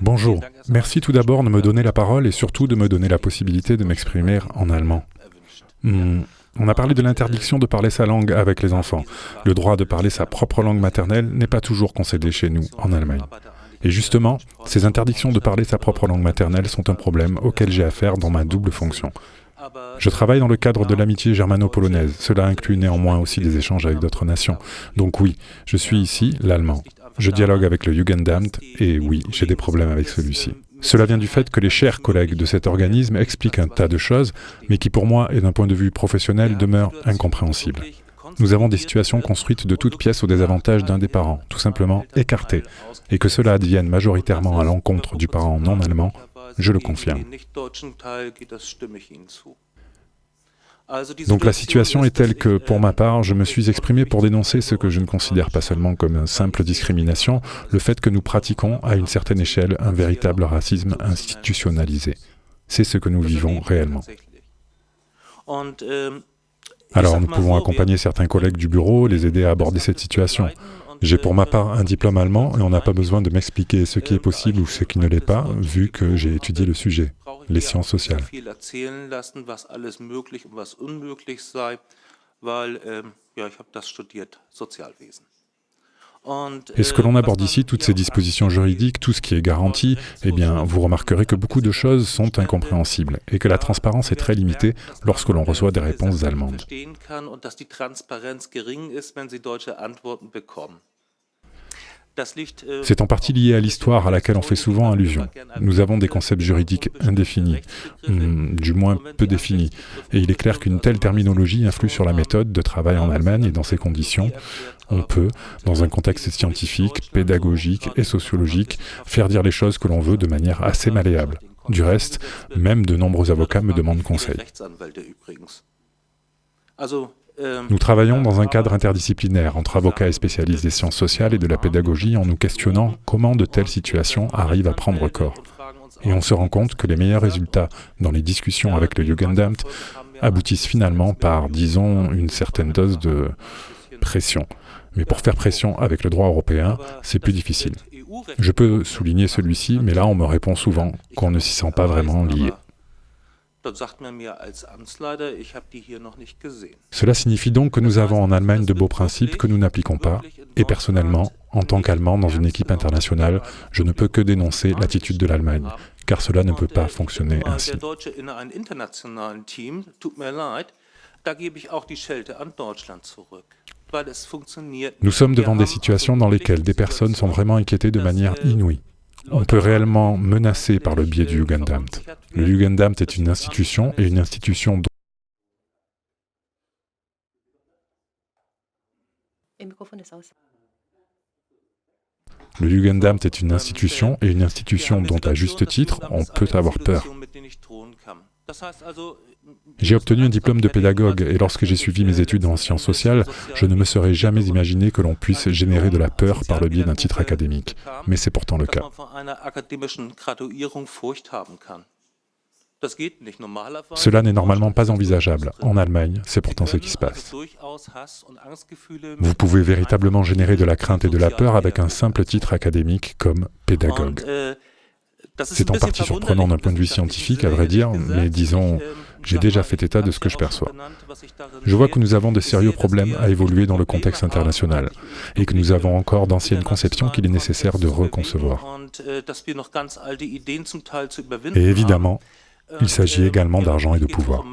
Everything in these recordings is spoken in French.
Bonjour, merci tout d'abord de me donner la parole et surtout de me donner la possibilité de m'exprimer en allemand. On a parlé de l'interdiction de parler sa langue avec les enfants. Le droit de parler sa propre langue maternelle n'est pas toujours concédé chez nous, en Allemagne. Et justement, ces interdictions de parler sa propre langue maternelle sont un problème auquel j'ai affaire dans ma double fonction. Je travaille dans le cadre de l'amitié germano-polonaise. Cela inclut néanmoins aussi des échanges avec d'autres nations. Donc oui, je suis ici l'allemand. Je dialogue avec le Jugendamt et oui, j'ai des problèmes avec celui-ci. Cela vient du fait que les chers collègues de cet organisme expliquent un tas de choses, mais qui pour moi et d'un point de vue professionnel demeurent incompréhensibles. Nous avons des situations construites de toutes pièces au désavantage d'un des parents, tout simplement écartés, et que cela advienne majoritairement à l'encontre du parent non allemand, je le confirme. Donc la situation est telle que, pour ma part, je me suis exprimé pour dénoncer ce que je ne considère pas seulement comme une simple discrimination, le fait que nous pratiquons, à une certaine échelle, un véritable racisme institutionnalisé. C'est ce que nous vivons réellement. Alors nous pouvons accompagner certains collègues du bureau, les aider à aborder cette situation. J'ai pour ma part un diplôme allemand et on n'a pas besoin de m'expliquer ce qui est possible ou ce qui ne l'est pas, vu que j'ai étudié le sujet, les sciences sociales. Et ce que l'on aborde ici, toutes ces dispositions juridiques, tout ce qui est garanti, eh bien, vous remarquerez que beaucoup de choses sont incompréhensibles et que la transparence est très limitée lorsque l'on reçoit des réponses allemandes. C'est en partie lié à l'histoire à laquelle on fait souvent allusion. Nous avons des concepts juridiques indéfinis, du moins peu définis, et il est clair qu'une telle terminologie influe sur la méthode de travail en Allemagne et dans ces conditions, on peut, dans un contexte scientifique, pédagogique et sociologique, faire dire les choses que l'on veut de manière assez malléable. Du reste, même de nombreux avocats me demandent conseil. Nous travaillons dans un cadre interdisciplinaire entre avocats et spécialistes des sciences sociales et de la pédagogie en nous questionnant comment de telles situations arrivent à prendre corps. Et on se rend compte que les meilleurs résultats dans les discussions avec le Jugendamt aboutissent finalement par, disons, une certaine dose de pression. Mais pour faire pression avec le droit européen, c'est plus difficile. Je peux souligner celui-ci, mais là on me répond souvent qu'on ne s'y sent pas vraiment lié. Cela signifie donc que nous avons en Allemagne de beaux principes que nous n'appliquons pas, et personnellement, en tant qu'Allemand dans une équipe internationale, je ne peux que dénoncer l'attitude de l'Allemagne, car cela ne peut pas fonctionner ainsi. Nous sommes devant des situations dans lesquelles des personnes sont vraiment inquiétées de manière inouïe. On peut réellement menacer par le biais du Jugendamt. Le Jugendamt est une institution et une institution dont... Le Jugendamt est une institution et une institution dont, à juste titre, on peut avoir peur. J'ai obtenu un diplôme de pédagogue et lorsque j'ai suivi mes études en sciences sociales, je ne me serais jamais imaginé que l'on puisse générer de la peur par le biais d'un titre académique. Mais c'est pourtant le cas. Cela n'est normalement pas envisageable. En Allemagne, c'est pourtant ce qui se passe. Vous pouvez véritablement générer de la crainte et de la peur avec un simple titre académique comme pédagogue. C'est en partie surprenant d'un point de vue scientifique, à vrai dire, mais disons, j'ai déjà fait état de ce que je perçois. Je vois que nous avons de sérieux problèmes à évoluer dans le contexte international, et que nous avons encore d'anciennes conceptions qu'il est nécessaire de reconcevoir. Et évidemment, il s'agit également d'argent et de pouvoir.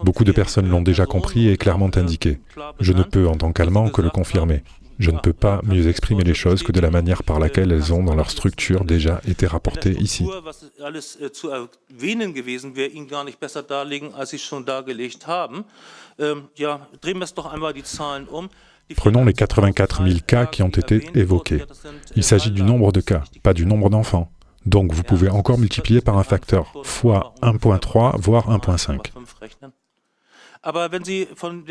Beaucoup de personnes l'ont déjà compris et clairement indiqué. Je ne peux, en tant qu'Allemand, que le confirmer. Je ne peux pas mieux exprimer les choses que de la manière par laquelle elles ont, dans leur structure, déjà été rapportées ici. Prenons les 84 000 cas qui ont été évoqués. Il s'agit du nombre de cas, pas du nombre d'enfants. Donc vous pouvez encore multiplier par un facteur, fois 1.3, voire 1.5.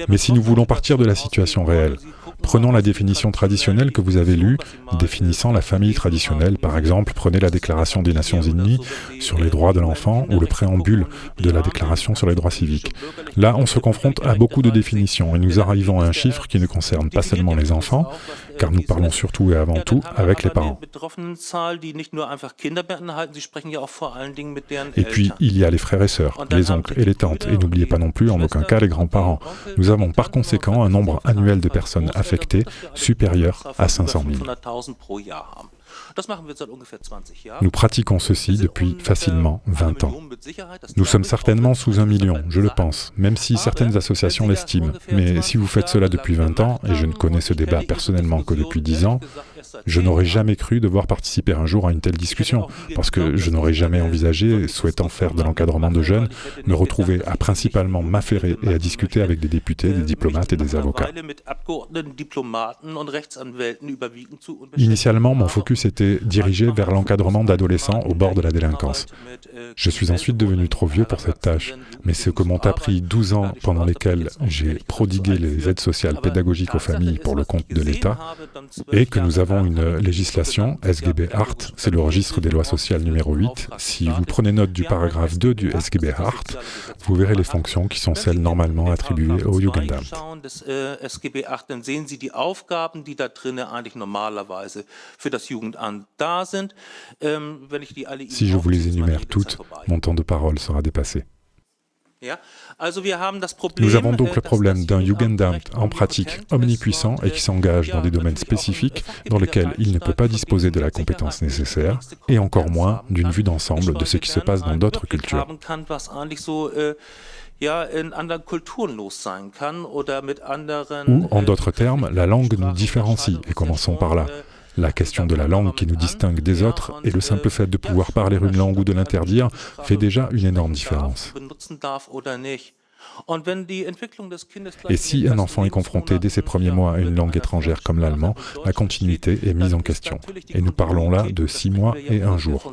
Mais si nous voulons partir de la situation réelle, prenons la définition traditionnelle que vous avez lue, définissant la famille traditionnelle. Par exemple, prenez la Déclaration des Nations Unies sur les droits de l'enfant ou le préambule de la Déclaration sur les droits civiques. Là, on se confronte à beaucoup de définitions et nous arrivons à un chiffre qui ne concerne pas seulement les enfants, car nous parlons surtout et avant tout avec les parents. Et puis, il y a les frères et sœurs, les oncles et les tantes, et n'oubliez pas non plus en aucun cas les grands-parents. Nous avons par conséquent un nombre annuel de personnes affectées supérieur à 500 000. Nous pratiquons ceci depuis facilement 20 ans. Nous sommes certainement sous 1 million, je le pense, même si certaines associations l'estiment. Mais si vous faites cela depuis 20 ans, et je ne connais ce débat personnellement que depuis 10 ans, je n'aurais jamais cru devoir participer un jour à une telle discussion, parce que je n'aurais jamais envisagé, souhaitant faire de l'encadrement de jeunes, me retrouver à principalement m'affairer et à discuter avec des députés, des diplomates et des avocats. Initialement, mon focus était dirigé vers l'encadrement d'adolescents au bord de la délinquance. Je suis ensuite devenu trop vieux pour cette tâche, mais ce que m'ont appris 12 ans pendant lesquels j'ai prodigué les aides sociales pédagogiques aux familles pour le compte de l'État, et que nous avons une législation, SGB Art, c'est le registre des lois sociales numéro 8. Si vous prenez note du paragraphe 2 du SGB Art, vous verrez les fonctions qui sont celles normalement attribuées au Jugendamt. Si je vous les énumère toutes, mon temps de parole sera dépassé. Nous avons donc le problème d'un Jugendamt en pratique omnipuissant et qui s'engage dans des domaines spécifiques dans lesquels il ne peut pas disposer de la compétence nécessaire et encore moins d'une vue d'ensemble de ce qui se passe dans d'autres cultures. Ou, en d'autres termes, la langue nous différencie, et commençons par là. La question de la langue qui nous distingue des autres et le simple fait de pouvoir parler une langue ou de l'interdire fait déjà une énorme différence. Et si un enfant est confronté dès ses premiers mois à une langue étrangère comme l'allemand, la continuité est mise en question. Et nous parlons là de 6 mois et 1 jour.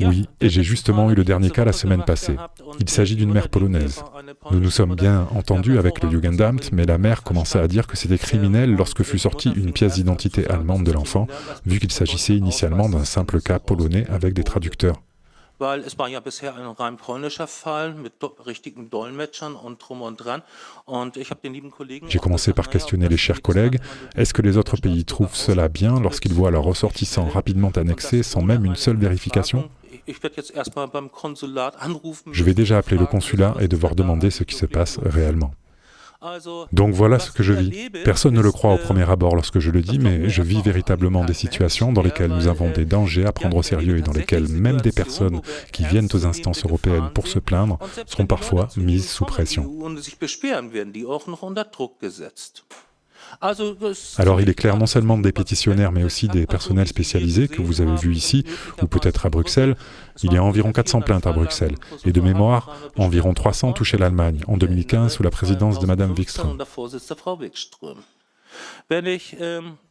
Oui, et j'ai justement eu le dernier cas la semaine passée. Il s'agit d'une mère polonaise. Nous nous sommes bien entendus avec le Jugendamt, mais la mère commença à dire que c'était criminel lorsque fut sortie une pièce d'identité allemande de l'enfant, vu qu'il s'agissait initialement d'un simple cas polonais avec des traducteurs. J'ai commencé par questionner les chers collègues. Est-ce que les autres pays trouvent cela bien lorsqu'ils voient leurs ressortissants rapidement annexés sans même une seule vérification ? Je vais déjà appeler le consulat et devoir demander ce qui se passe réellement. Donc voilà ce que je vis. Personne ne le croit au premier abord lorsque je le dis, mais je vis véritablement des situations dans lesquelles nous avons des dangers à prendre au sérieux et dans lesquelles même des personnes qui viennent aux instances européennes pour se plaindre seront parfois mises sous pression. Alors il est clair non seulement des pétitionnaires, mais aussi des personnels spécialisés que vous avez vus ici, ou peut-être à Bruxelles. Il y a environ 400 plaintes à Bruxelles. Et de mémoire, environ 300 touchaient l'Allemagne, en 2015 sous la présidence de Madame Wikström.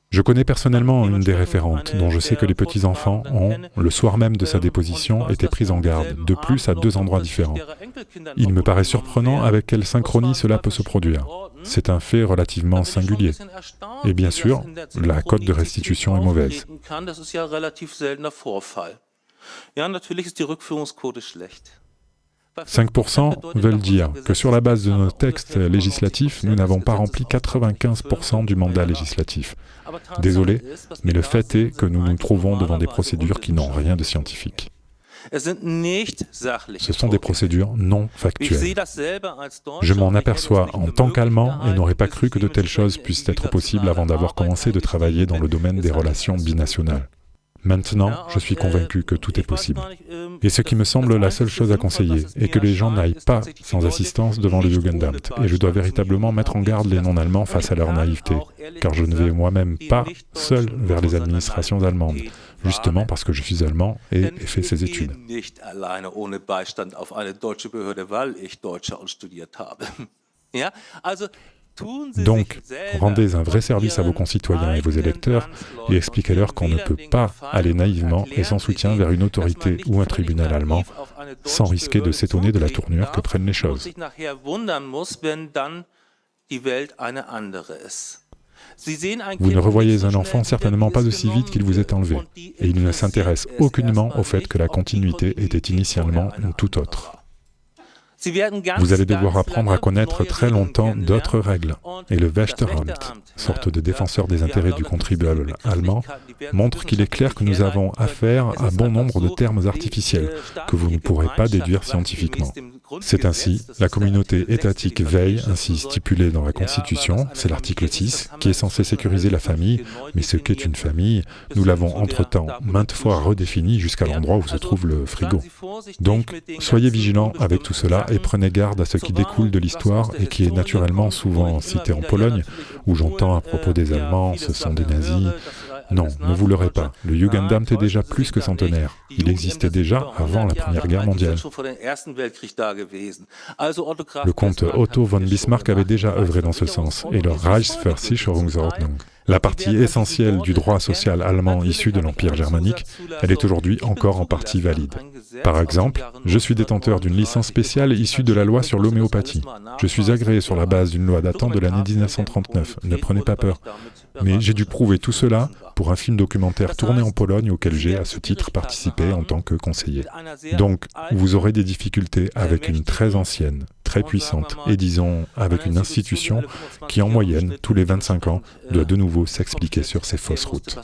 Je connais personnellement une des référentes, dont je sais que les petits-enfants ont, le soir même de sa déposition, été pris en garde, de plus à 2 endroits différents. Il me paraît surprenant avec quelle synchronie cela peut se produire. C'est un fait relativement singulier. Et bien sûr, la cote de restitution est mauvaise. 5% veulent dire que sur la base de nos textes législatifs, nous n'avons pas rempli 95% du mandat législatif. Désolé, mais le fait est que nous nous trouvons devant des procédures qui n'ont rien de scientifique. Ce sont des procédures non factuelles. Je m'en aperçois en tant qu'Allemand et n'aurais pas cru que de telles choses puissent être possibles avant d'avoir commencé de travailler dans le domaine des relations binationales. Maintenant, je suis convaincu que tout est possible. Et ce qui me semble la seule chose à conseiller est que les gens n'aillent pas sans assistance devant le Jugendamt. Et je dois véritablement mettre en garde les non-allemands face à leur naïveté, car je ne vais moi-même pas seul vers les administrations allemandes, justement parce que je suis allemand et ai fait ces études. Donc, rendez un vrai service à vos concitoyens et vos électeurs et expliquez-leur qu'on ne peut pas aller naïvement et sans soutien vers une autorité ou un tribunal allemand sans risquer de s'étonner de la tournure que prennent les choses. Vous ne revoyez un enfant certainement pas aussi vite qu'il vous est enlevé, et il ne s'intéresse aucunement au fait que la continuité était initialement une toute autre. Vous allez devoir apprendre à connaître très longtemps d'autres règles, et le Wächteramt, sorte de défenseur des intérêts du contribuable allemand, montre qu'il est clair que nous avons affaire à bon nombre de termes artificiels que vous ne pourrez pas déduire scientifiquement. C'est ainsi, la communauté étatique veille, ainsi stipulée dans la Constitution, c'est l'article 6, qui est censé sécuriser la famille, mais ce qu'est une famille, nous l'avons entre-temps maintes fois redéfini jusqu'à l'endroit où se trouve le frigo. Donc, soyez vigilants avec tout cela et prenez garde à ce qui découle de l'histoire et qui est naturellement souvent cité en Pologne, où j'entends à propos des Allemands, ce sont des nazis. Non, ne vous leurrez pas, le Jugendamt est déjà plus que centenaire. Il existait déjà avant la Première Guerre mondiale. Le comte Otto von Bismarck avait déjà œuvré dans ce sens, et le Reichsversicherungsordnung. La partie essentielle du droit social allemand issu de l'Empire germanique, elle est aujourd'hui encore en partie valide. Par exemple, je suis détenteur d'une licence spéciale issue de la loi sur l'homéopathie. Je suis agréé sur la base d'une loi datant de l'année 1939, ne prenez pas peur. Mais j'ai dû prouver tout cela pour un film documentaire tourné en Pologne auquel j'ai, à ce titre, participé en tant que conseiller. Donc, vous aurez des difficultés avec une très ancienne, très puissante, et disons, avec une institution qui, en moyenne, tous les 25 ans, doit de nouveau s'expliquer sur ses fausses routes.